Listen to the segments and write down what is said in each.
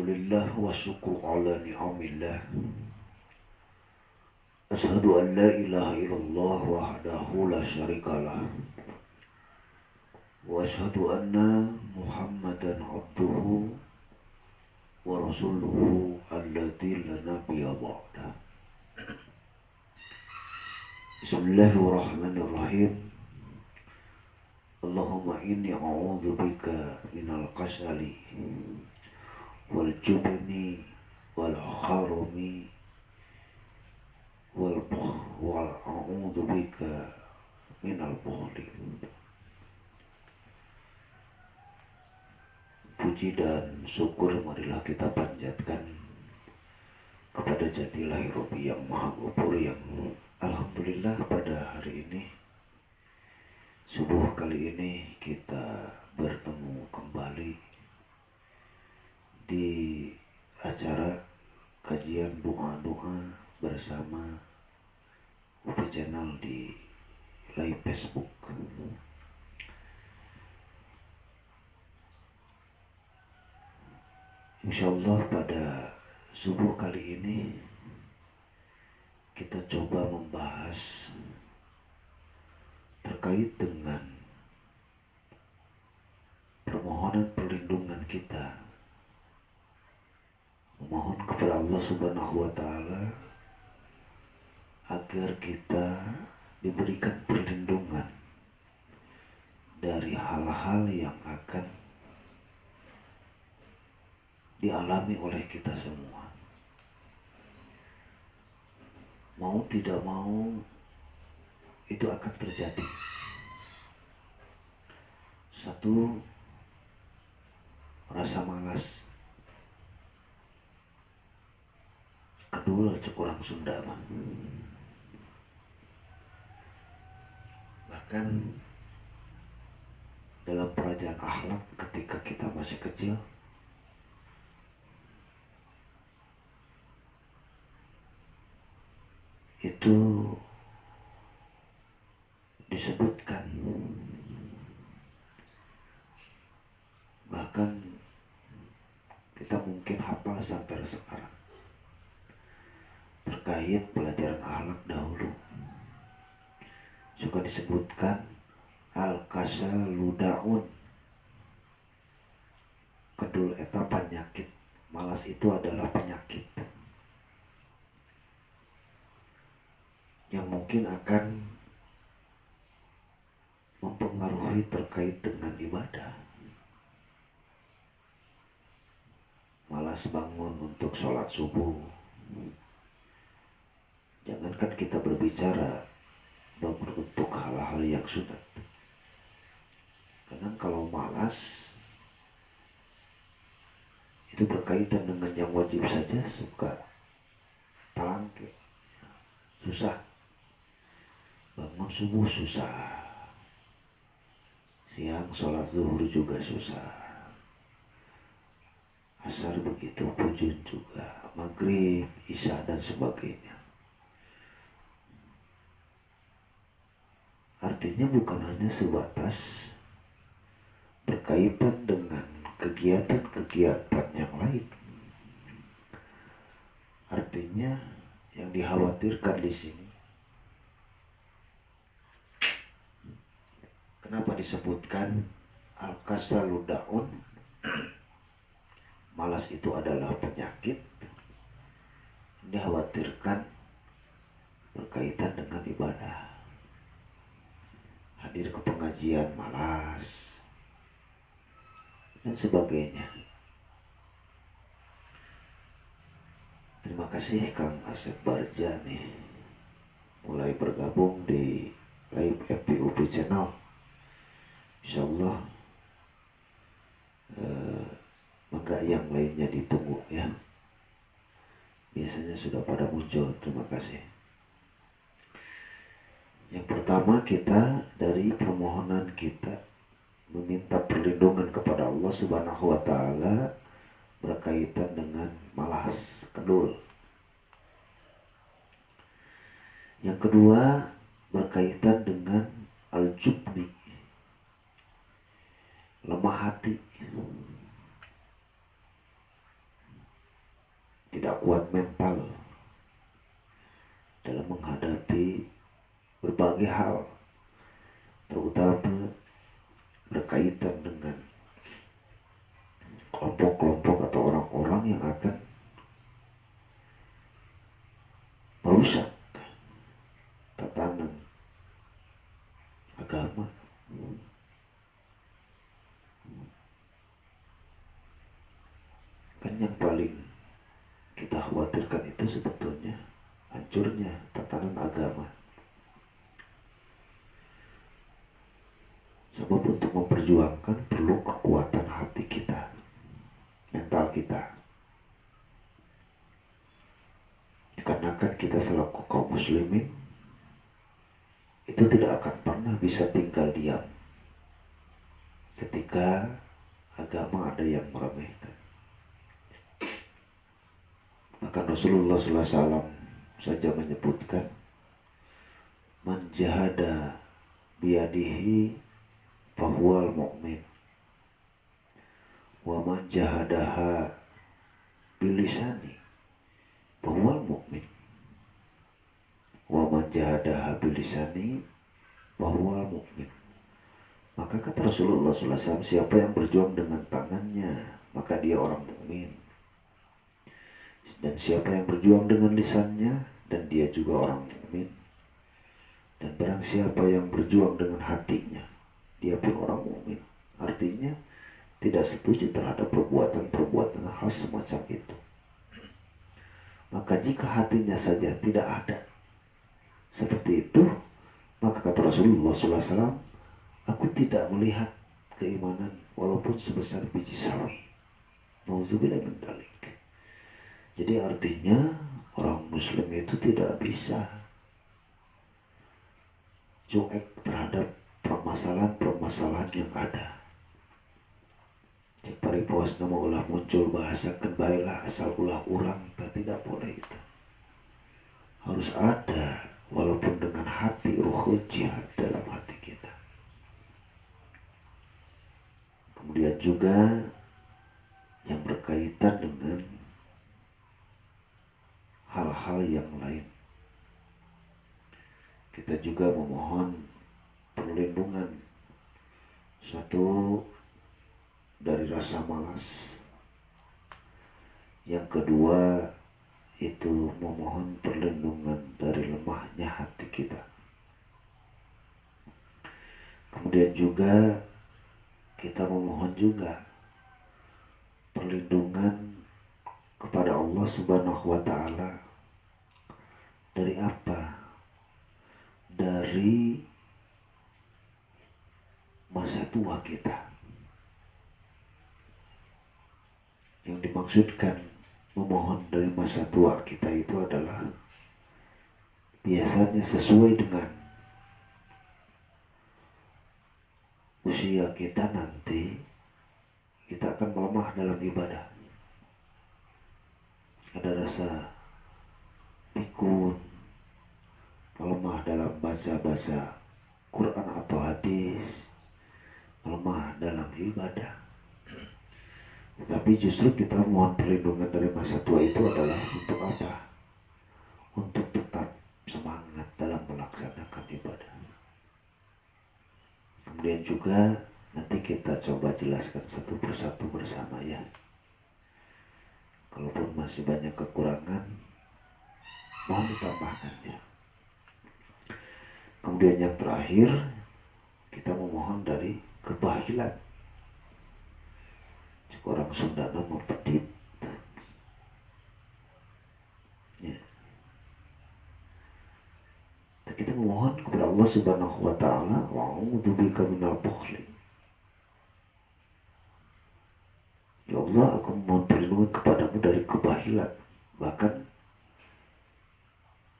Alhamdulillah wa syukur ala ni'amillah. Ashadu an la ilaha illallah wahdahu la syarikalah. Wa ashadu anna Muhammadan abduhu wa rasuluhu alladhi la nabiyya ba'dah. Bismillahirrahmanirrahim. Allahumma inni a'udzu bika minal kasali wal jubni wal harami wal a'udzu bika minal bukhli. Puji dan syukur marilah kita panjatkan kepada Jatilahi Rabbi yang Maha Ghafur, yang alhamdulillah pada hari ini, subuh kali ini kita bertemu kembali di acara kajian doa-doa bersama UP Channel di live Facebook. Insyaallah pada subuh kali ini kita coba membahas terkait dengan permohonan perlindungan kita, memohon kepada Allah Subhanahu wa Ta'ala agar kita diberikan perlindungan dari hal-hal yang akan dialami oleh kita semua. Mau tidak mau itu akan terjadi. Satu, rasa malas. Kedua, cekurang Sunda. Bahkan dalam perajaan akhlak ketika kita masih kecil, itu disebutkan, bahkan kita mungkin hafal sampai sekarang, terkait pelajaran akhlak dahulu suka disebutkan al-kasalu da'un, kedul eta penyakit. Malas itu adalah penyakit yang mungkin akan mempengaruhi terkait dengan ibadah. Malas bangun untuk sholat subuh. Jangankan kita berbicara bangun untuk hal-hal yang sunat. Karena kalau malas itu berkaitan dengan yang wajib saja suka talangke, susah. Bangun subuh susah, siang sholat zuhur juga susah, asar begitu, fujur juga, maghrib, isya dan sebagainya. Artinya bukan hanya sebatas berkaitan dengan kegiatan-kegiatan yang lain. Artinya yang dikhawatirkan di sini, kenapa disebutkan al-kasalu da'un, malas itu adalah penyakit, dikhawatirkan berkaitan dengan ibadah. Hadir ke pengajian malas dan sebagainya. Terima kasih Kang Asep Barjani mulai bergabung di live FPUP Channel. Insyaallah maka yang lainnya ditunggu ya. Biasanya sudah pada muncul. Terima kasih. Yang pertama, kita dari permohonan kita meminta perlindungan kepada Allah Subhanahu wa Ta'ala berkaitan dengan malas, kedul. Yang kedua berkaitan dengan al-jubni, lemah hati. berbagai hal, terutama berkaitan dengan kelompok-kelompok atau orang-orang yang akan merusak tatanan agama. Kan yang paling kita khawatirkan itu sebetulnya hancurnya tatanan agama. Sebab untuk memperjuangkan perlu kekuatan hati kita, mental kita. Dikarenakan kita selaku kaum muslimin itu tidak akan pernah bisa tinggal diam ketika agama ada yang meremehkan. Maka Rasulullah SAW saja menyebutkan, man jahada biyadihi fahuwal mu'min, wa man jahadaha bilisani fahuwal mu'min, wa man jahadaha bilisani fahuwal mu'min. Maka kata Rasulullah SAW, siapa yang berjuang dengan tangannya maka dia orang mukmin. Dan siapa yang berjuang dengan lisannya dan dia juga orang mukmin. Dan barang siapa yang berjuang dengan hatinya, dia pun orang mukmin. Artinya tidak setuju terhadap perbuatan-perbuatan hal semacam itu. Maka jika hatinya saja tidak ada seperti itu, maka kata Rasulullah SAW, aku tidak melihat keimanan walaupun sebesar biji sawi. Nauzubillah min dzalik. Jadi artinya orang muslim itu tidak bisa cuek terhadap permasalahan-permasalahan yang ada. Cek paripuas nama ulah muncul bahasa baiklah asal ulah urang, tidak boleh itu. Harus ada walaupun dengan hati ruhul jihad dalam hati kita. Kemudian juga yang berkaitan dengan hal-hal yang lain, kita juga memohon perlindungan, satu dari rasa malas, yang kedua itu memohon perlindungan dari lemahnya hati kita. Kemudian juga kita memohon juga perlindungan kepada Allah Subhanahu wa Ta'ala dari apa? Dari masa tua kita. Yang dimaksudkan memohon dari masa tua kita itu adalah biasanya sesuai dengan usia kita nanti, kita akan melemah dalam ibadah. Ada rasa pikun, melemah dalam baca Quran atau hadis, melemah dalam ibadah. Tapi justru kita mohon perlindungan dari masa tua itu adalah untuk apa? Untuk tetap semangat dalam melaksanakan ibadah. Kemudian juga nanti kita coba jelaskan satu persatu bersama ya. Kalaupun masih banyak kekurangan, mohon ditambahkan ya. Kemudian yang terakhir, kita memohon dari kebahilan. Orang Sunda nama pedit ya. Kita memohon kepada Allah Subhanahu wa Ta'ala, wa'udzubika minal bukhli. Ya Allah, aku mohon perlindungan kepadamu dari kebahilan. Bahkan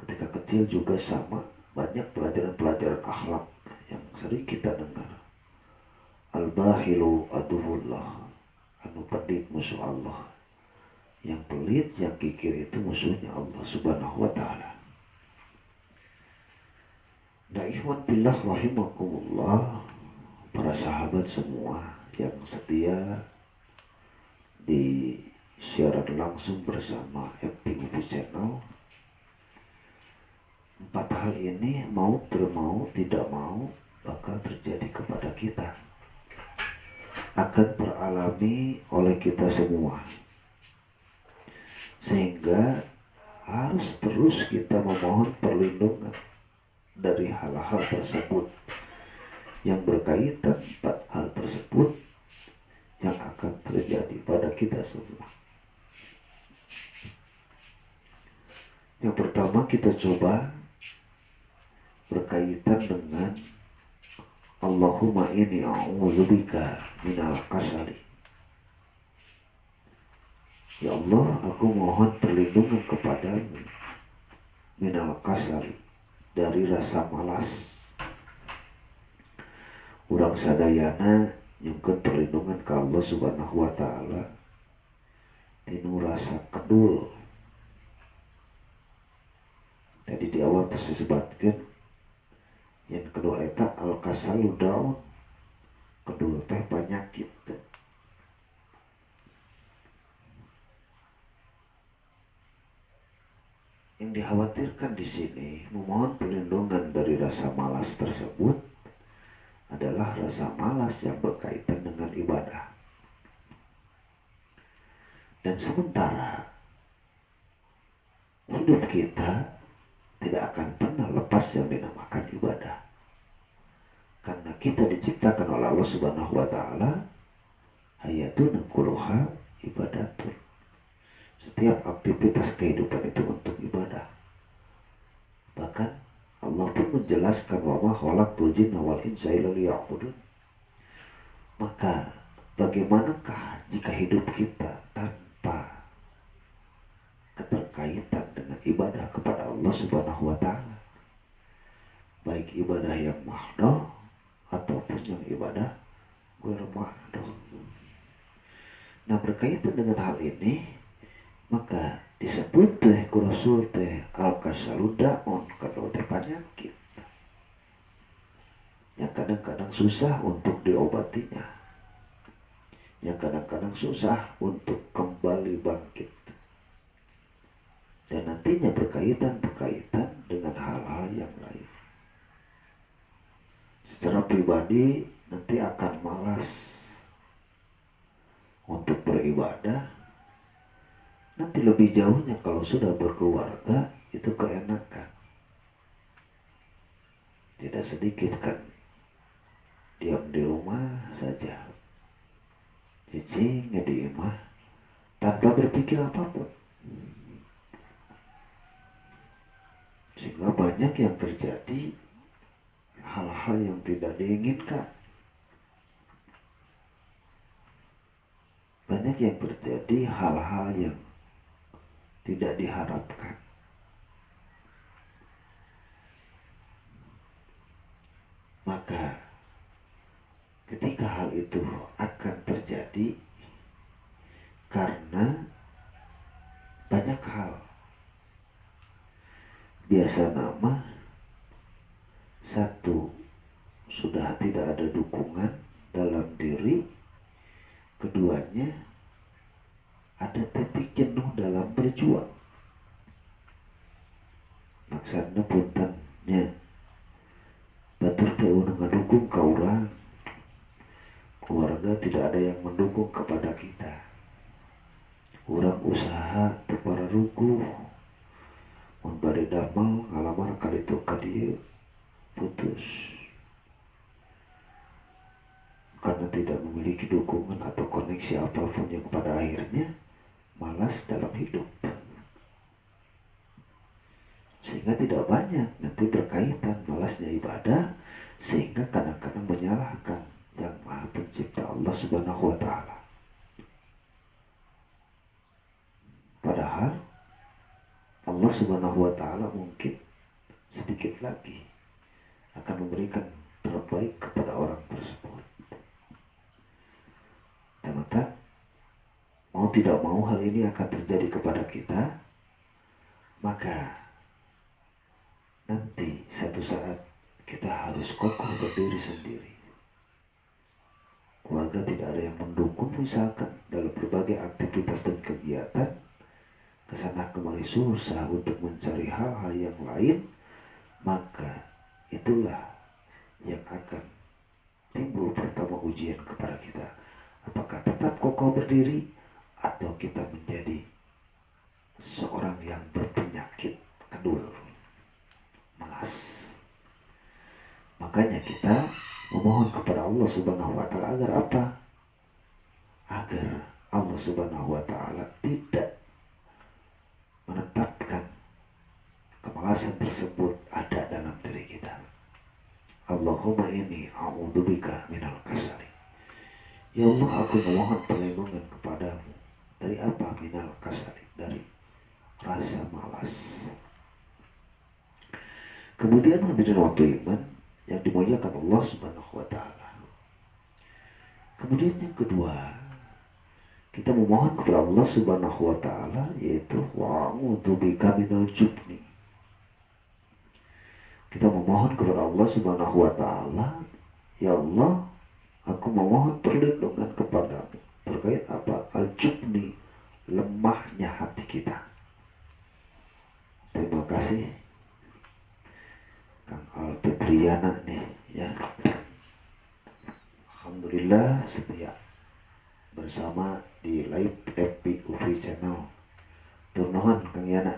ketika kecil juga sama, banyak pelajaran-pelajaran akhlak yang sering kita dengar. Al-bahilu aduwullah, anu pedit musuh Allah. Yang pelit, yang kikir itu musuhnya Allah Subhanahu wa Ta'ala. Nah ikhwan billah rahimakumullah, para sahabat semua yang setia di siaran langsung bersama FPUB Channel, Empat hal ini mau termau tidak mau bakal terjadi kepada kita, akan teralami oleh kita semua, sehingga harus terus kita memohon perlindungan dari hal-hal tersebut yang berkaitan. Empat hal tersebut yang akan terjadi pada kita semua. Yang pertama kita coba berkaitan dengan Allahumma inni a'udzubika minal kasali. Ya Allah, aku mohon perlindungan kepadamu minal kasali, dari rasa malas. Urang sadayana nyungkeun perlindungan ke Allah Subhanahu wa taala tinu rasa kedul. Tadi di awal terus disebutkan yang kedua eta al-kasalu daun, kedul teh penyakit. Yang dikhawatirkan di sini memohon perlindungan dari rasa malas tersebut adalah rasa malas yang berkaitan dengan ibadah. Dan sementara hidup kita tidak akan pernah lepas yang dinamakan ibadah. Karena kita diciptakan oleh Allah Subhanahu wa taala, hayatuna kulluha ibadatun. Setiap aktivitas kehidupan itu untuk ibadah. Bahkan Allah pun menjelaskan wa ma khalaqtul jinna wal insa illa liya'budun. Maka bagaimanakah jika hidup kita tanpa keterkaitan dengan ibadah kepada Allah Subhanahu wa taala? Baik ibadah yang mahdoh ataupun yang ibadah ghair mahdoh. Nah, berkaitan dengan hal ini, maka disebut teh ku Rasul teh al-kasalu daun, kedua teh penyakit yang kadang-kadang susah untuk diobatinya, yang kadang-kadang susah untuk kembali bangkit, dan nantinya berkaitan dengan hal-hal yang lain. Secara pribadi nanti akan malas untuk beribadah. Nanti lebih jauhnya kalau sudah berkeluarga itu keenakan. Tidak sedikit kan diam di rumah saja, cicing di imah tanpa berpikir apapun, sehingga banyak yang terjadi hal-hal yang tidak diinginkan. Banyak yang terjadi hal-hal yang tidak diharapkan. Maka ketika hal itu akan terjadi karena banyak hal. Biasa nama satu, sudah tidak ada dukungan dalam diri. Keduanya, ada titik jenuh dalam berjuang. Maksudnya puntennya batur teh ngedukung ka urang, keluarga tidak ada yang mendukung kepada kita. Urang usaha teu pararuku, mun bade damel ngalamar kali itu ka dieu putus. Karena tidak memiliki dukungan atau koneksi apapun yang pada akhirnya malas dalam hidup. Sehingga tidak banyak nanti berkaitan malasnya ibadah, sehingga kadang-kadang menyalahkan yang Maha Pencipta Allah Subhanahu wa taala. Padahal Allah Subhanahu wa taala mungkin sedikit lagi akan memberikan terbaik kepada orang tersebut. Ternyata mau tidak mau hal ini akan terjadi kepada kita, maka nanti satu saat kita harus kokoh berdiri sendiri. Keluarga tidak ada yang mendukung misalkan dalam berbagai aktivitas dan kegiatan, kesana kemari susah untuk mencari hal-hal yang lain maka itulah yang akan timbul pertama ujian kepada kita. Apakah tetap kokoh berdiri atau kita menjadi seorang yang berpenyakit kedul, malas. Makanya kita memohon kepada Allah Subhanahu wa taala agar apa? Agar Allah Subhanahu wa taala tidak menetapkan kemalasan tersebut ada dalam diri kita. Allahumma inni a'udzubika minal kasali. Ya Allah, aku memohon perlindungan kepadamu dari apa? Minal kasali, dari rasa malas. Kemudian hadirin waktu iman yang dimuliakan Allah Subhanahu wa taala. Kemudian yang kedua, kita memohon kepada Allah Subhanahu wa taala yaitu wa'udzubika minal jubni. Kita memohon kepada Allah Subhanahu wa taala, ya Allah, aku memohon perlindungan kepadamu terkait apa? Al-jubni, lemahnya hati kita. Terima kasih Kang Alpetriana nih ya. Alhamdulillah setia bersama di live FB UV channel. Turnohan Kang Yana.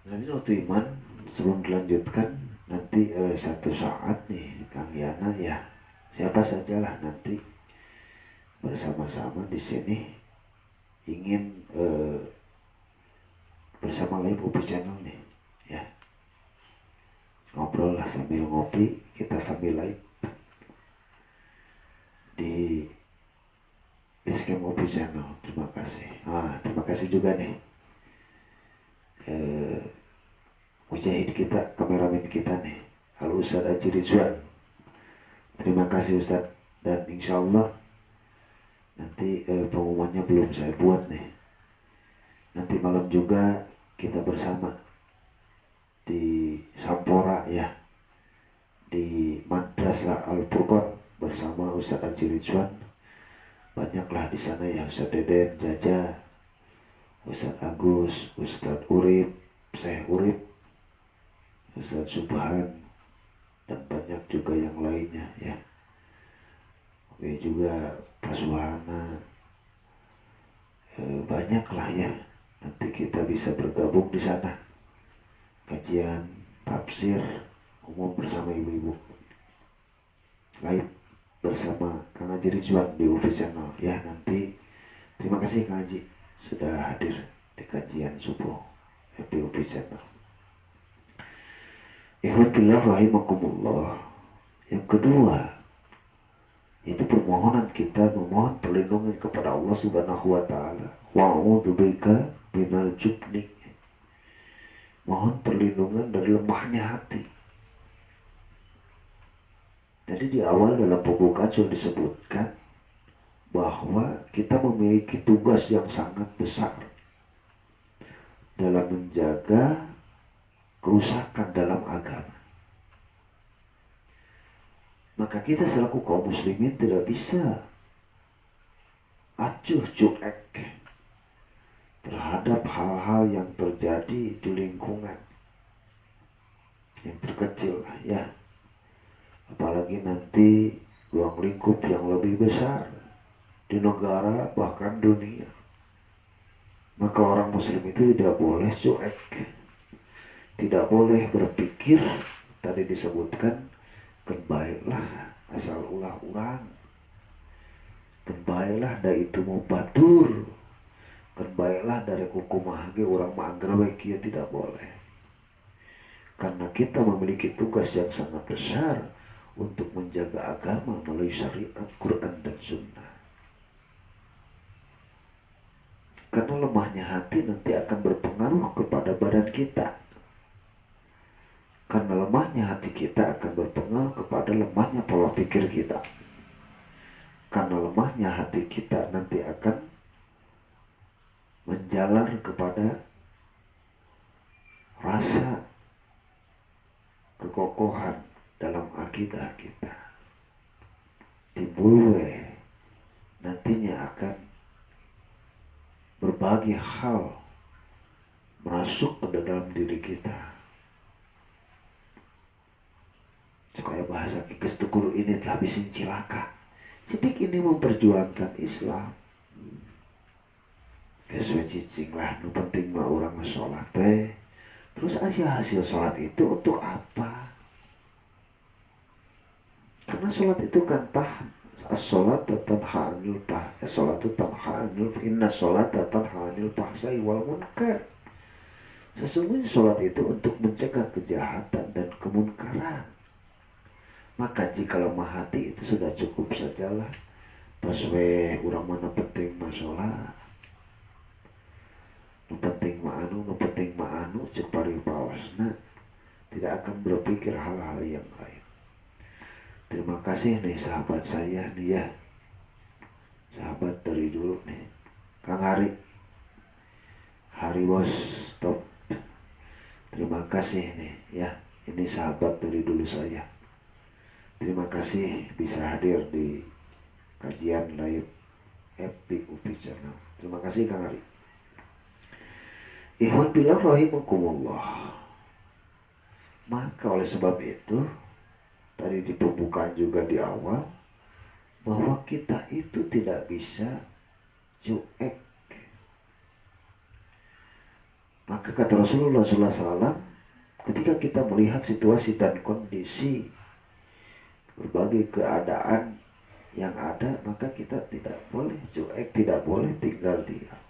Nanti waktu iman sebelum dilanjutkan nanti satu saat nih Kang Yana ya, siapa sajalah nanti bersama-sama di sini ingin bersama live UV channel nih ya, ngobrol lah sambil ngopi, kita sambil live di Basecamp UV channel. Terima kasih. Terima kasih juga nih mujahid kita, kameramen kita nih, Al Ustadz Haji Rizwan. Terima kasih Ustadz, dan insya Allah nanti pengumumannya belum saya buat nih. Nanti malam juga kita bersama di Sampora ya, di Madrasah Al Furqon bersama Ustadz Haji Rizwan. Banyaklah di sana ya, Ustadz Deden, Jaja, Ustadz Agus, Ustadz Urip, Syekh Urip, Ustadz Subhan, dan banyak juga yang lainnya ya. Oke, juga Pak Suhana, banyaklah ya. Nanti kita bisa bergabung di sana, kajian tafsir umum bersama ibu-ibu, live bersama Kang Haji Rizwan di UB Channel ya. Nanti terima kasih Kang Haji sudah hadir di kajian subuh FB Channel. Ihwatillah rahimakumullah. Yang kedua, itu permohonan kita memohon perlindungan kepada Allah Subhanahu wa taala. Wa'udzubika minal jubni. Mohon perlindungan dari lemahnya hati. Jadi di awal dalam pembukaan sudah disebutkan bahwa kita memiliki tugas yang sangat besar dalam menjaga kerusakan dalam agama. Maka kita selaku kaum muslimin tidak bisa acuh cuek terhadap hal-hal yang terjadi di lingkungan yang terkecil ya, apalagi nanti ruang lingkup yang lebih besar di negara bahkan dunia. Maka orang muslim itu tidak boleh cuek, tidak boleh berpikir, tadi disebutkan baiklah asal ulah urang, baiklah da itu mau batur, baiklah dari kukumah ge urang mah anggrek, ya tidak boleh. Karena kita memiliki tugas yang sangat besar untuk menjaga agama melalui syariat Quran dan Sunnah. Karena lemahnya hati nanti akan berpengaruh kepada badan kita. Karena lemahnya hati kita akan berpengaruh kepada lemahnya pola pikir kita. Karena lemahnya hati kita nanti akan menjalar kepada rasa kekokohan dalam akidah kita. Timbul nantinya akan berbagai hal masuk ke dalam diri kita. Supaya bahasa kikes tukuru ini telah bisin cilaka. Sidik ini memperjuangkan Islam. Sesuai cicing lah, nu penting mah orang sholat teh. Terus aja hasil sholat itu untuk apa? Karena sholat itu kan tahan. As-sholat tanha anil fahsai. As-sholatu tanha anil inna sholata tanha anil fahsai wal munkar. Sesungguhnya sholat itu untuk mencegah kejahatan dan kemunkaran. Maka jikalau mah hati itu sudah cukup sajalah. Tos we urang mana penting mah sholat. Nu penting mah anu cek paripawasna, tidak akan berpikir hal-hal yang lain. Terima kasih nih sahabat saya nih ya. Sahabat dari dulu nih. Kang Hari bos stop. Terima kasih nih ya. Ini sahabat dari dulu saya. Terima kasih bisa hadir di kajian live FB UPI Channel. Terima kasih Kang Ari. Ikhwan billah rahimakumullah. Maka oleh sebab itu, tadi di pembukaan juga di awal, bahwa kita itu tidak bisa cuek. Maka kata Rasulullah SAW, ketika kita melihat situasi dan kondisi berbagai keadaan yang ada, maka kita tidak boleh cuek, tidak boleh tinggal diam.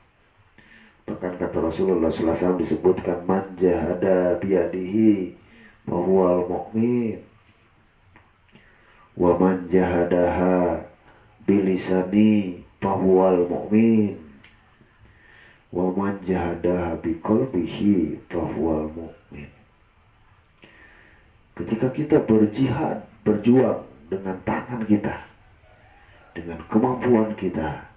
Bahkan kata Rasulullah SAW disebutkan man jahada biyadihi fahuwal mu'min wa man jahadaha bilisani fahuwal mu'min wa man jahadaha biqalbihi fahuwal mu'min. Ketika kita berjihad, berjuang dengan tangan kita, dengan kemampuan kita,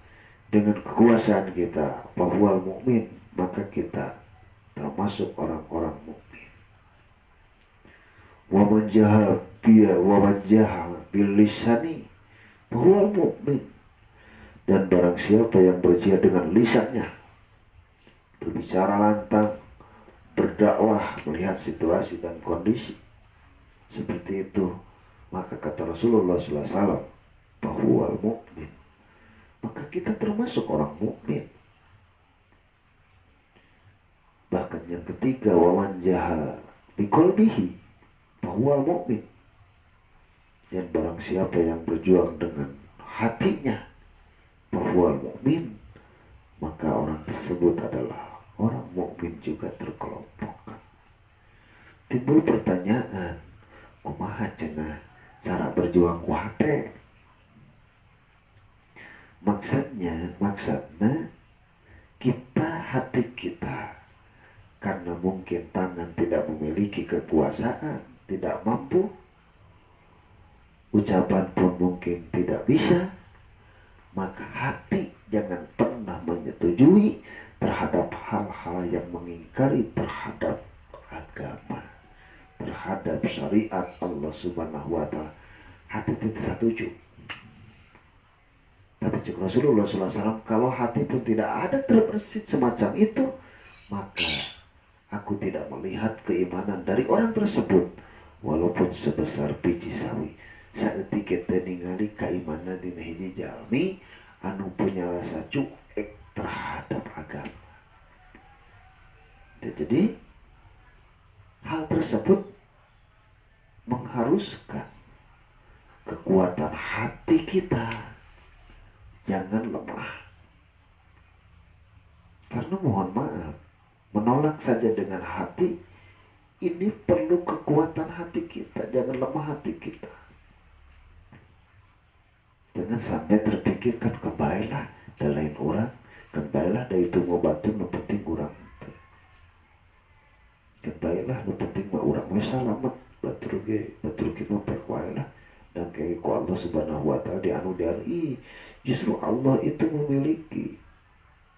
dengan kekuasaan kita, fahuwal mu'min, maka kita termasuk orang-orang mukmin. Wa man jaha bil lisani fahuwal mu'min. Dan barang siapa yang berjihad dengan lisannya, berbicara lantang, berdakwah, melihat situasi dan kondisi seperti itu, maka kata Rasulullah SAW, fahuwal mu'min, maka kita termasuk orang mukmin. Bahkan yang ketiga, waman jaha biqalbihi fahuwal mu'min. Dan barang siapa yang berjuang dengan hatinya, fahuwal mu'min, maka orang tersebut adalah orang mukmin juga terkelompokkan. Timbul pertanyaan, kumaha cenah cara berjuang ku hate? Maksudnya kita, hati kita, karena mungkin tangan tidak memiliki kekuasaan, tidak mampu, ucapan pun mungkin tidak bisa, maka hati jangan pernah menyetujui terhadap hal-hal yang mengingkari terhadap agama, terhadap syariat Allah Subhanahu wa Ta'ala. Hati tidak setuju. Tapi cek Rasulullah SAW, kalau hati pun tidak ada terbersit semacam itu, maka aku tidak melihat keimanan dari orang tersebut, walaupun sebesar biji sawi. Saeutik teh ningali keimanan dina hiji jalmi anu punya rasa cuek terhadap agama. Jadi hal tersebut mengharuskan kekuatan hati kita jangan lemah. Karena mohon maaf, menolak saja dengan hati ini perlu kekuatan hati kita, jangan lemah hati kita. Jangan sampai terpikirkan kebailah dan lain orang, kebailah dari itu ngobatin nu penting urang teh. Kebailah nu penting mah urang we salamet, batur ge mah pek wae lah. Dan kayak ku Allah Subhanahu wa Ta'ala dianu dari justru Allah itu memiliki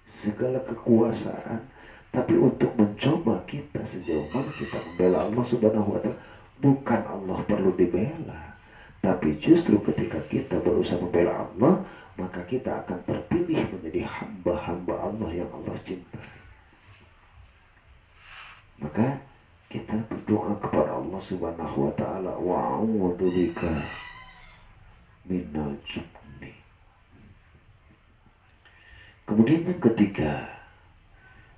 segala kekuasaan, tapi untuk mencoba kita sejauh mana kita membela Allah Subhanahu wa Ta'ala. Bukan Allah perlu dibela, tapi justru ketika kita berusaha membela Allah, maka kita akan terpilih menjadi hamba-hamba Allah yang Allah cintai. Maka kita berdoa kepada Allah Subhanahu wa taala, wa a'udzubika minal jubni. Kemudian yang ketiga,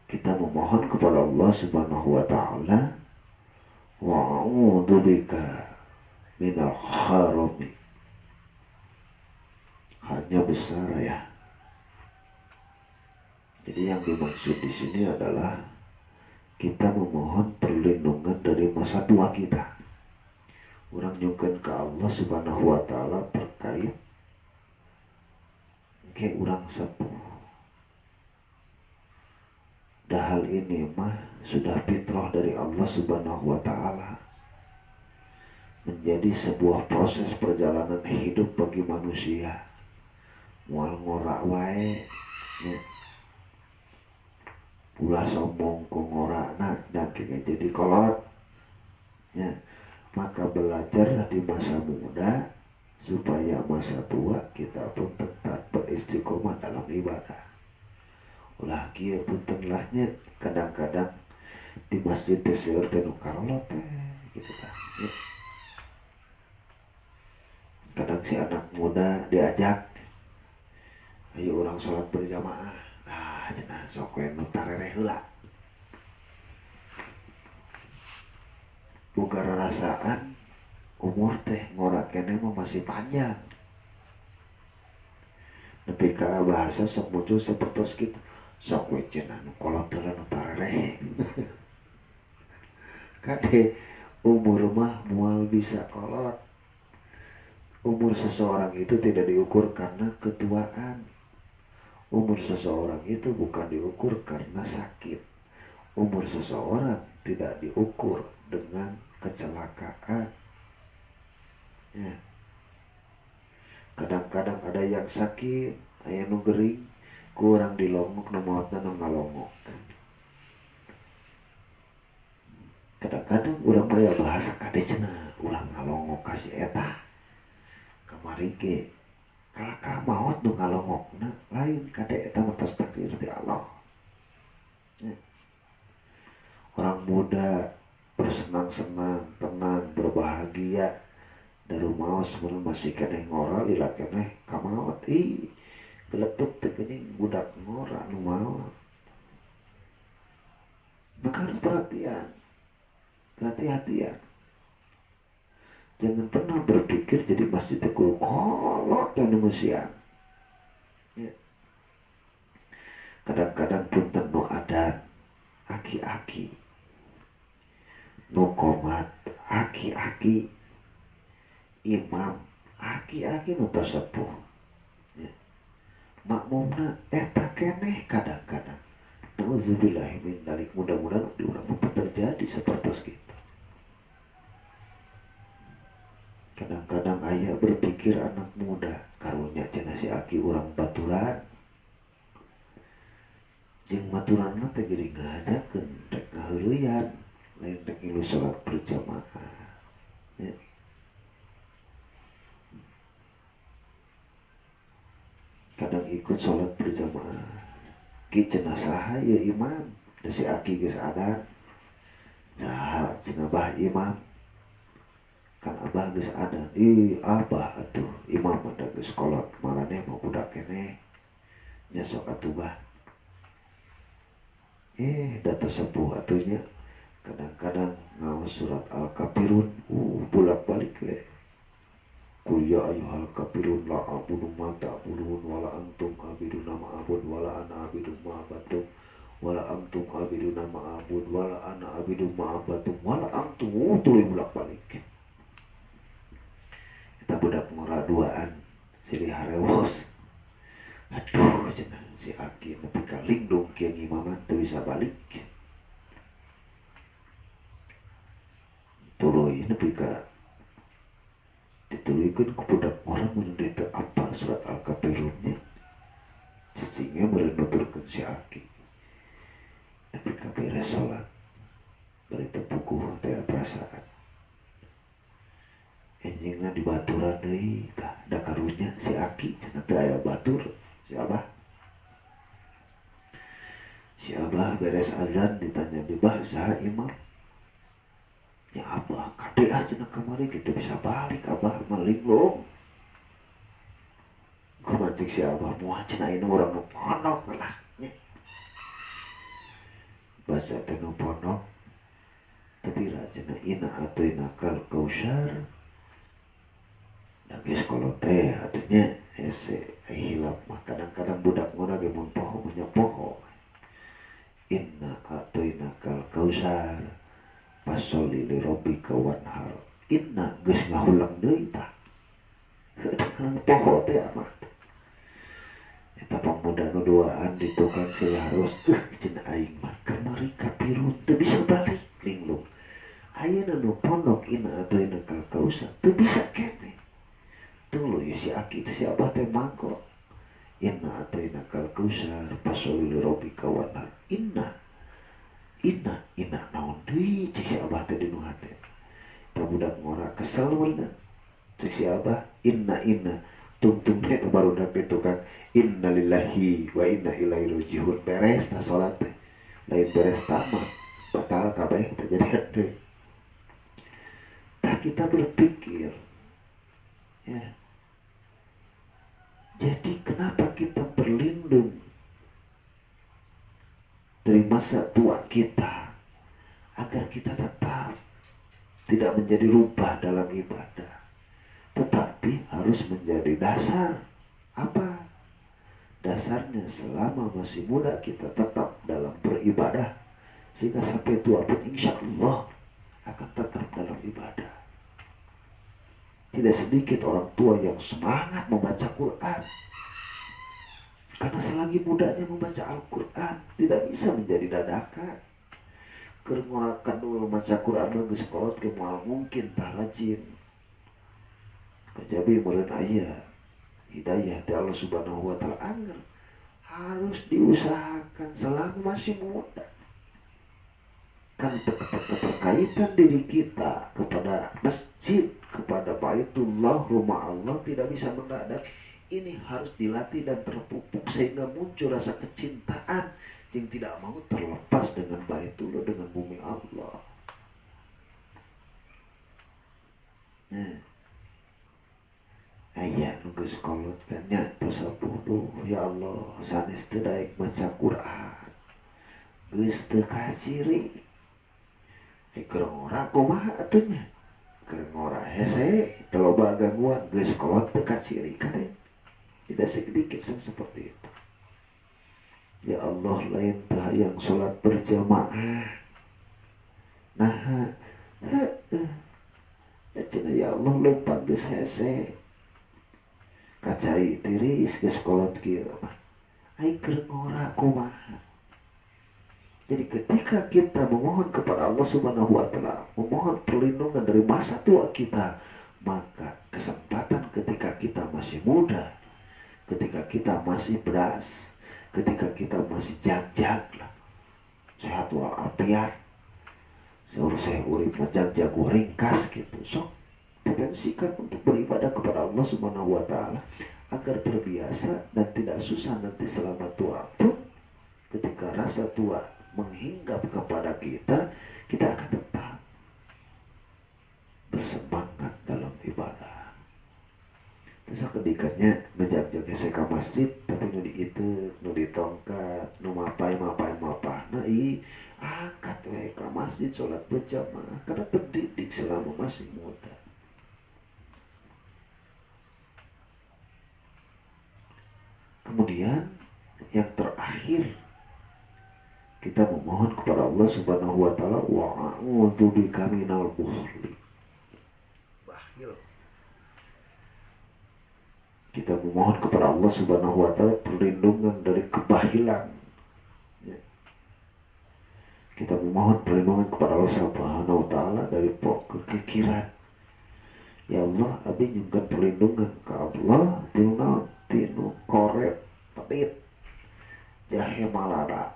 kita memohon kepada Allah Subhanahu wa taala, wa a'udzubika minal harami. Hanya besar ya. Jadi yang dimaksud di sini adalah kita memohon perlindungan dari masa tua kita. Orang nyungkeun ke Allah Subhanahu wa taala terkait ke urang sepuh. Hal ini mah sudah fitrah dari Allah Subhanahu wa taala. Menjadi sebuah proses perjalanan hidup bagi manusia. Moal ngorak wae nya. Ulah sombong ku ngorakna dan jadi kolot. Ya, maka belajar di masa muda supaya masa tua kita pun tetap beristiqomah dalam ibadah. Ulah kieu punten lahnya kadang-kadang di masjid teh seueur teh nu karolot gitu tah. Ya. Kadang si anak muda diajak, ayo orang sholat berjamaah. Ah, cenah sok we nu tarereh heula. Boga rarasaan umur teh ngora keneh mah masih panjang. Nepi ka bahasa sok muncul sapertos kitu. Sok we cenah nu kolot heula nu tarereh. Kade umur mah moal bisa kolot. Umur seseorang itu tidak diukur karena ketuaan. Umur seseorang itu bukan diukur karena sakit. Umur seseorang tidak diukur dengan kecelakaan. Ya. Kadang-kadang ada yang sakit, aya nu gering, kurang dilongok nu maotna nu ngalongok. Kadang-kadang urang mah bahasa kade cenah ulah ngalongok ka si eta. Kamari ge kalaka maot nu ngalongokna lain kade eta mah tos takdir ti Allah. Ya. Orang muda bersenang-senang, tenang, berbahagia dari maos masih keneh ngora lila keneh kamaot geletuk teh geuning budak ngora nu maot. Maka harus perhatian, hati-hatian. Jangan pernah berpikir jadi masjid teh kudu kolot teh nu musian. Ya. Kadang-kadang punten nu adan aki-aki, nu qomat aki-aki, imam aki-aki nu tos sepuh. Ya. Makmumna eta keneh kadang-kadang. Nauzubillahi min dzalik, mudah-mudahan di urang teh terjadi sapertos kitu. Kadang-kadang aya berpikir anak muda karunya cenah si aki urang baturan. Jeung baturanna teh geuning ngajakeun rek ngaheuleuyan, lain rek ngilu salat berjamaah. Ya. Kadang ikut sholat berjamaah ki cenah saha ieu imam da si aki geus adan saha cenah bah imam kan abah geus adan abah atuh imam mah geus kolot maraneh mah budak keneh nya sok atuh bah data sepuh atunya kadang-kadang ngaos surat al-kafirun bolak-balik we Qul ya ayyuhal kafirun la a'budu ma ta'budun wala antum abiduna ma a'bud wala ana abidu ma abatum wala antum abiduna ma a'bud wala ana abidu ma abatum wala antum tuluy bolak-balik. Kita budak ngora duaan silih harewos. Aduh cenah si aki nepi ka lingdung kieu ngimaman teu bisa balik. Tuluy nepi ka dituluykeun ku budak orang mun deui teu apal surat al-kafirunnya cicingnya meureun nuturkeun si aki nepi ka beres salat bari teu puguh teh perasaan enjingna dibaturan deui tah da karunya si aki cenah teu aya batur si abah Si Abah beres azan ditanya Bibah saha imam. Ya Abah kade aja nak kamari kita bisa balik Abah malinglung. Gue mancing si Abah muah cina ini orang nu pondok lah. Baca tenu pondok. Tapi rajana ina atau inakal kausar. Nagi sekolah teh artinya hese hilap mah kadang-kadang budak ngora ge mun poho nya poho. Inna atau inakal kausar. Pasoli li rabbika wanhar. Inna geus ngahulang deui tah. Kana poho teh amat. Eta pemuda nu duaan di tukang silharus cenah aing mah kamari kapirun teu bisa balik linglung. Ayeuna nu pondok ina atau inakal kausar teu bisa keneh. Tuluy si Aki si Abah teh mangko. Inna atau inakal kausar pasoli li rabbika wanhar. Inna naon deui cek si Abah teh di nu hate. Ta budak ngora kesel bener. Cek si Abah inna tungtung eta barudak di tukang inna lillahi wa inna ilaihi rajiun beres ta salat teh. Lain beres tamat batal kabeh terjadi deui. Tak kita berpikir ya. Jadi kenapa kita berlindung dari masa tua kita agar kita tetap tidak menjadi rubah dalam ibadah, tetapi harus menjadi dasar. Apa dasarnya? Selama masih muda kita tetap dalam beribadah sehingga sampai tua pun insya Allah akan tetap dalam ibadah. Tidak sedikit orang tua yang semangat membaca Quran. Karena selagi mudanya membaca Al-Quran tidak bisa menjadi dadakan. Kerengorakan dulu membaca Quran geus kolot ke moal mungkin tah rajin. Kajabi meureun aya hidayah dari Allah Subhanahu wa taala anger harus diusahakan selama masih muda. Kan keterkaitan diri kita kepada masjid, kepada Baitullah, rumah Allah tidak bisa mendadak. Ini harus dilatih dan terpupuk sehingga muncul rasa kecintaan yang tidak mau terlepas dengan Baitullah, dengan bumi Allah. Ayah nunggu sekolot kan nyata 10 ya Allah sanes teu daek maca Quran geus teu kaciri keur ora kumaha atuh nya keur ora hese loba gangguan geus sekolot teu kaciri kade. Tidak sedikit seperti itu. Ya Allah lain tah yang sholat berjamaah. Nah, ya Allah lupa geus hese. Kacai tiris geus kolot kieu mah. Ai keur ngora kumaha. Jadi ketika kita memohon kepada Allah Subhanahu wa taala, memohon perlindungan dari masa tua kita, maka kesempatan ketika kita masih muda, ketika kita masih beras, ketika kita masih jag-jag lah, sehat walafiat, seurus saya urip jag-jag ringkas gitu, sok potensikan untuk beribadah kepada Allah Subhanahu wa taala agar terbiasa dan tidak susah nanti selama tua pun ketika rasa tua menghinggap kepada kita, kita akan tetap bersemangat dalam ibadah. Terus kedikannya ngejak-jak hese ka masjid tapi nu diieu nu ditongkat nu mapai nah angkat we ka masjid salat berjamaah karena terdidik selama masih muda. Kemudian yang terakhir kita memohon kepada Allah Subhanahu wa taala wa a'udzu bika minal bukhli. Bakhil. Kita memohon kepada Allah Subhanahu wa taala perlindungan dari kebahilan. Ya. Kita memohon perlindungan kepada Allah Subhanahu wa taala dari kekikiran. Ya Allah, abi nyungkan perlindungan ke Allah tinu korep petit jahe malara.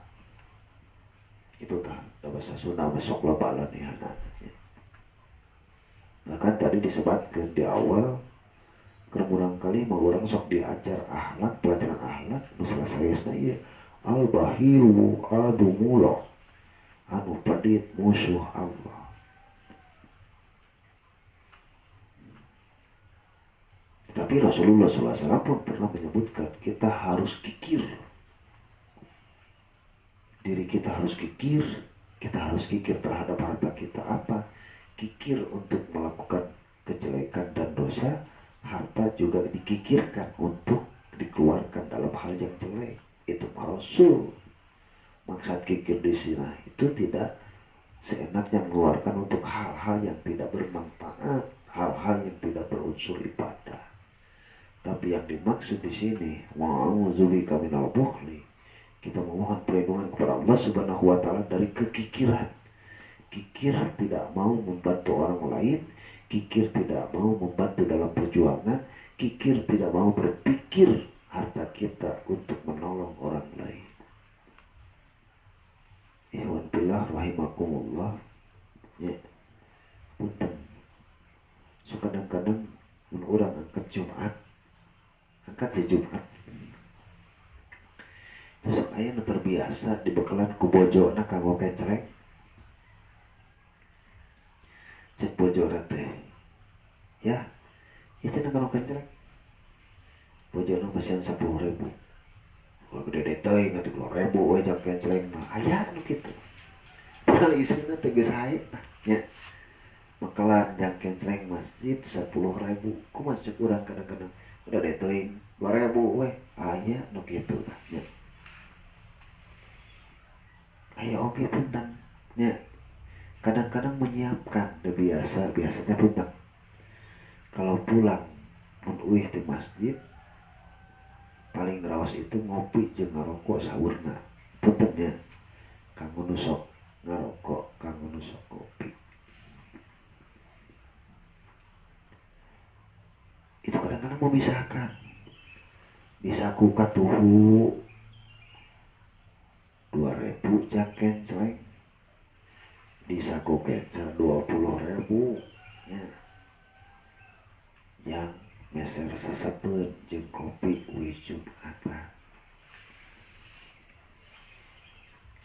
Itu tah bahasa Sunda masuk lobalan nih anaknya. Bahkan tadi disebutkan di awal keremurang kali mau orang sok diajar akhlak, pelajaran akhlak, nu seriusna ieu al-bahiru adumullah, anu pedit musuh Allah. Tapi Rasulullah SAW pun pernah menyebutkan kita harus kikir. Diri kita harus kikir, kita harus kikir terhadap harta kita. Apa? Kikir untuk melakukan kejelekan dan dosa. Harta juga dikikirkan untuk dikeluarkan dalam hal yang jelek. Itu Rasul. Maksud kikir di sini itu tidak seenaknya mengeluarkan untuk hal-hal yang tidak bermanfaat, hal-hal yang tidak berunsur ibadah. Tapi yang dimaksud di sini, wa'udzubika minal bukhli, kita memohon perlindungan kepada Allah Subhanahu wa taala dari kekikiran. Kikir tidak mau membantu orang lain, kikir tidak mau membantu dalam perjuangan, kikir tidak mau berpikir harta kita untuk menolong orang lain. Ikhwan billah rahimakumullah. Ya, punten. So kadang-kadang mun urang angkat Jumat, angkat si Jumat. Terus aya nu terbiasa dibekalan ku bojona kanggo kenceleng. Cek bojona teh. Ya, cenah kanggo kenceleng. Bojona masihan 10.000. Wah gede teh ngatu 2.000 we jak kenceleng mah. Aya nu kitu. Padahal istrina teh geus hae tah. Nya. Makalan jang kenceleng masjid 10.000. Kumaha cek urang kadang-kadang udah teuing 2.000 we. Aya nu kitu tah. Nya. Ayo oke punten. Ya. Kadang-kadang menyiapkan biasanya punten. Kalau pulang mun uih di masjid paling raos itu ngopi jeung ngarokok saurna. Punten nya. Kanggo nu sok ngarokok, kanggo nu sok kopi. Itu kadang-kadang memisahkan. Disaku katuhu 2.000 jak kenceleng. Disaku kencel 20.000 ya. Yang meser sasapeun jeung kopi uih Jumatan.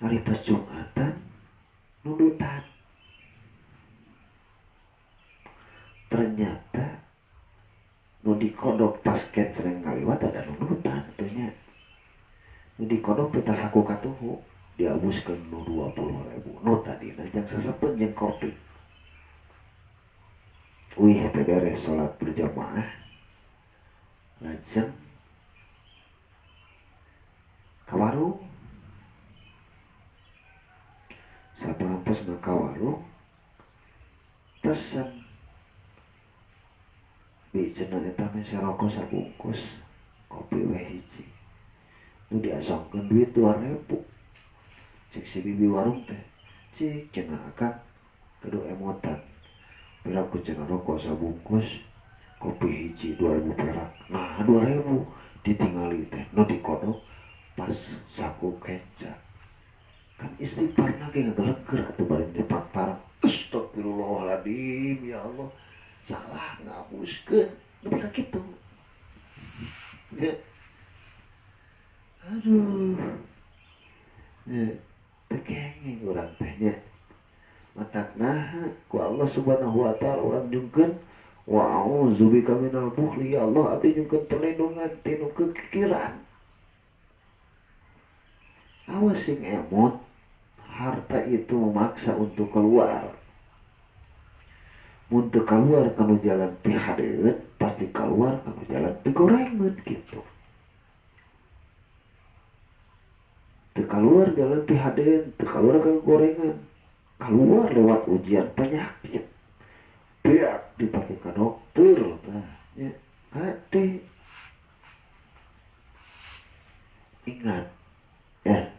Hari pas Jumatan nudutan. Ternyata nu dikodok pas kenceleng ngaliwat ada nudutan teh nya. Nu dikodok teh tas saku katuhu diabuskeun nu 20.000. Nu tadina jang sasapeun jeung kopi. Wih teh beres salat berjamaah. Lajeng ka warung. Saperantosna ka warung pesen bi cenah eta mah saroko sabungkus, kopi we hiji. Nu diasongkeun duit 2.000. Cek si bibi warung teh, cik cenah akang kudu emotan. Piraku cenah rokok sabungkus, kopi hiji 2.000 perak. Nah 2.000 ditingali teh, nu dikodok pas saku kenca. Kan istighfarna ge ngageleger atuh bari nyepak parang. Astagfirullahaladzim ya Allah. Salah ngapuskeun. Nepi ka kitu. Ya. Aduh. Ya, teu kenging urang teh nya. Matakna ku Allah Subhanahu wa taala urang jungkeun wa'udzubika minal bukhli ya Allah abdi jungkeun perlindungan tinu kekikiran. Awas sing emot, harta itu memaksa untuk keluar. Mun teu keluar kana jalan pi hadeut, pasti keluar kana jalan pi gorengeun gitu. Teu keluar jalan pi hadeut, teu keluar ka gorengan. Keluar lewat ujian penyakit. Biar dipakai ke dokter tah. Ya, ade. Ingat ya.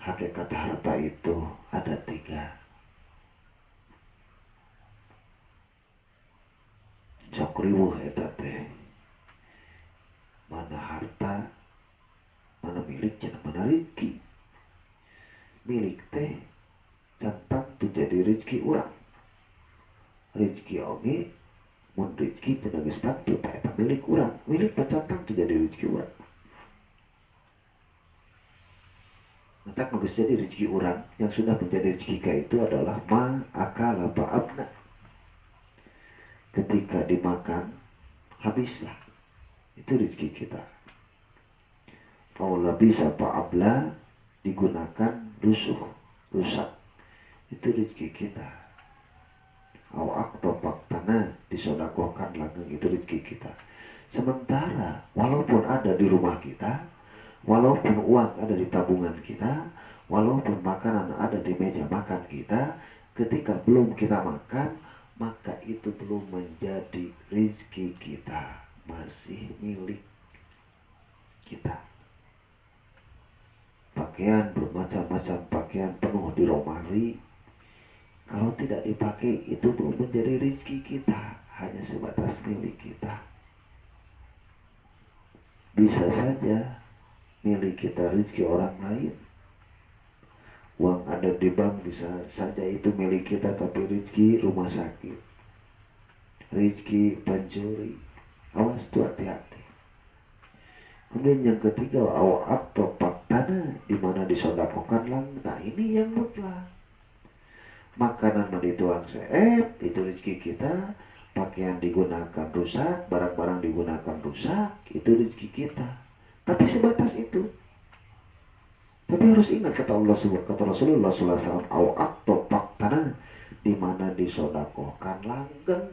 Hakikat harta itu ada 3. Sok riweuh eta teh. Mana harta, mana milik, cenah mana rezeki. Milik teh cantang tu jadi rezeki urang. Rezeki oge mun rezeki cenah geus takdir tah eta milik urang. Milik cantang tu jadi rezeki urang. Ngetak nugas jadi rezeki orang yang sudah menjadi rezeki ka itu adalah ma akala ba'abna. Ketika dimakan habislah, itu rezeki kita. Allah bisa ba'abla, digunakan rusak, itu rezeki kita. Awak topak tanah disodakohkan langgeng, itu rezeki kita. Sementara walaupun ada di rumah kita, walaupun uang ada di tabungan kita, walaupun makanan ada di meja makan kita, ketika belum kita makan, maka itu belum menjadi rezeki kita, masih milik kita. Pakaian bermacam-macam, pakaian penuh di lemari, kalau tidak dipakai itu belum menjadi rezeki kita, hanya sebatas milik kita. Bisa saja milik kita rezeki orang lain. Uang ada di bank bisa saja itu milik kita, tapi rezeki rumah sakit, rezeki pencuri. Awas tuh, hati-hati. Kemudian yang ketiga, awak topak tanah, di mana disodakokan lang. Nah ini yang mutlak. Makanan dituang seep, itu rezeki kita. Pakaian digunakan rusak, barang-barang digunakan rusak, itu rezeki kita. Tapi sebatas itu. Tapi harus ingat kata Rasulullah SAW, awak topak tanah, di mana disodakohkan langgeng.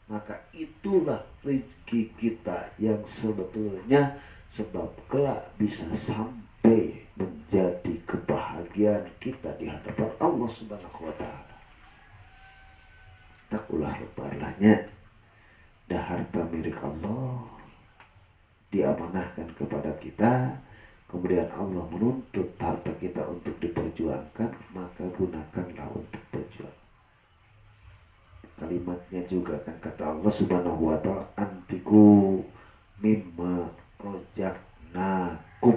Maka itulah rezeki kita yang sebetulnya sebab kelak bisa sampai menjadi kebahagiaan kita di hadapan Allah Subhanahu wa Ta'ala. Takulah lebarlahnya, dah harta milik Allah diamanahkan kepada kita, kemudian Allah menuntut harta kita untuk diperjuangkan, maka gunakanlah untuk berjuang. Kalimatnya juga kan kata Allah Subhanahu wa Ta'ala, anfiku mimma rojaknakum,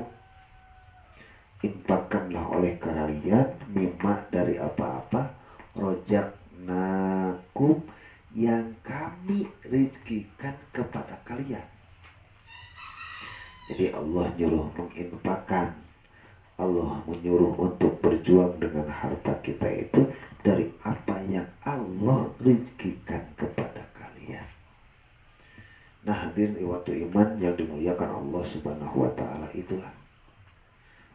infakkanlah oleh kalian mimma dari apa-apa rojaknakum yang kami rezekikan kepada kalian. Jadi Allah nyuruh menginfakkan, Allah menyuruh untuk berjuang dengan harta kita itu dari apa yang Allah rezekikan kepada kalian. Nah hadirin ikhwatu iman yang dimuliakan Allah Subhanahu wa Ta'ala, itulah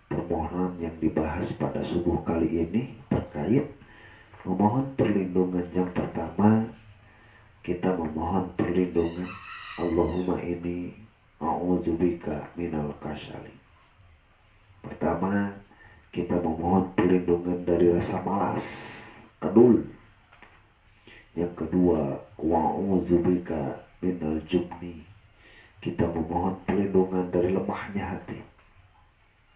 permohonan yang dibahas pada subuh kali ini terkait memohon perlindungan. Yang pertama, kita memohon perlindungan, Allahumma inni a'udzubika minal kasali. Pertama, kita memohon perlindungan dari rasa malas, kedul. Yang kedua, wa'udzubika minal jubni, kita memohon perlindungan dari lemahnya hati.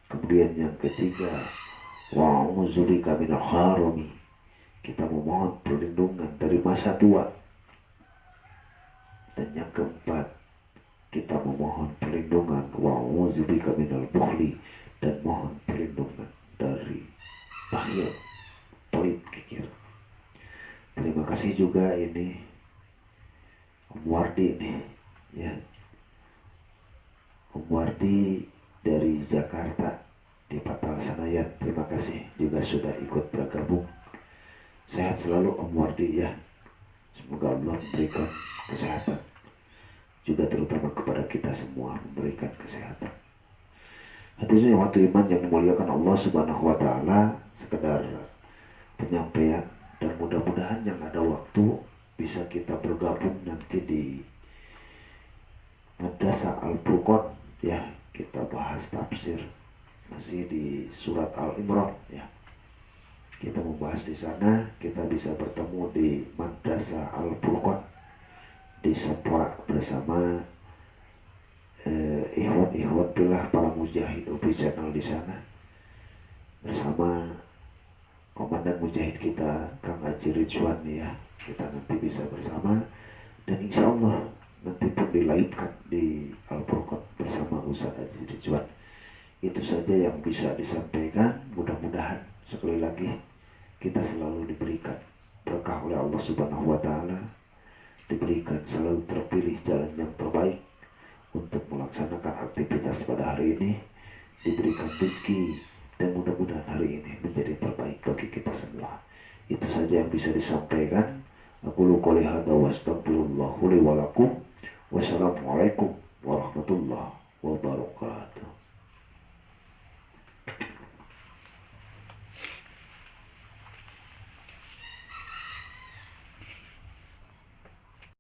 Kemudian yang ketiga, wa'udzubika minal harami, kita memohon perlindungan dari masa tua. Dan yang keempat, kita memohon perlindungan wa'udzubika minal bukhli, dan mohon perlindungan dari bakhil, pelit, kikir. Terima kasih juga ini Om Wardi nih, ya. Om Wardi dari Jakarta di Patal Senayan, terima kasih juga sudah ikut bergabung. Sehat selalu Om Wardi ya. Semoga Allah memberikan kesehatan, juga terutama kepada kita semua memberikan kesehatan. Hadirin waktu iman yang memuliakan Allah Subhanahu wa Ta'ala, sekedar penyampaian, dan mudah-mudahan yang ada waktu bisa kita bergabung nanti di Madrasah Al-Furqan ya. Kita bahas tafsir masih di surat Al-Imran ya. Kita membahas di sana, kita bisa bertemu di Madrasah Al-Furqan di Sampora bersama ikhwan pilih para mujahid UPI channel di sana, bersama komandan mujahid kita Kang Haji Ridwan ya. Kita nanti bisa bersama, dan insya Allah nanti pun dilaibkan di Al-Furqan bersama Ustaz Haji Ridwan. Itu saja yang bisa disampaikan. Mudah-mudahan sekali lagi kita selalu diberikan berkah oleh Allah Subhanahu wa Ta'ala, diberikan selalu terpilih jalan yang terbaik untuk melaksanakan aktivitas pada hari ini, diberikan rezeki, dan saja yang bisa disampaikan. Aku qouli hadza wa astaghfirullah li wa lakum. Wassalamualaikum warahmatullahi wabarakatuh.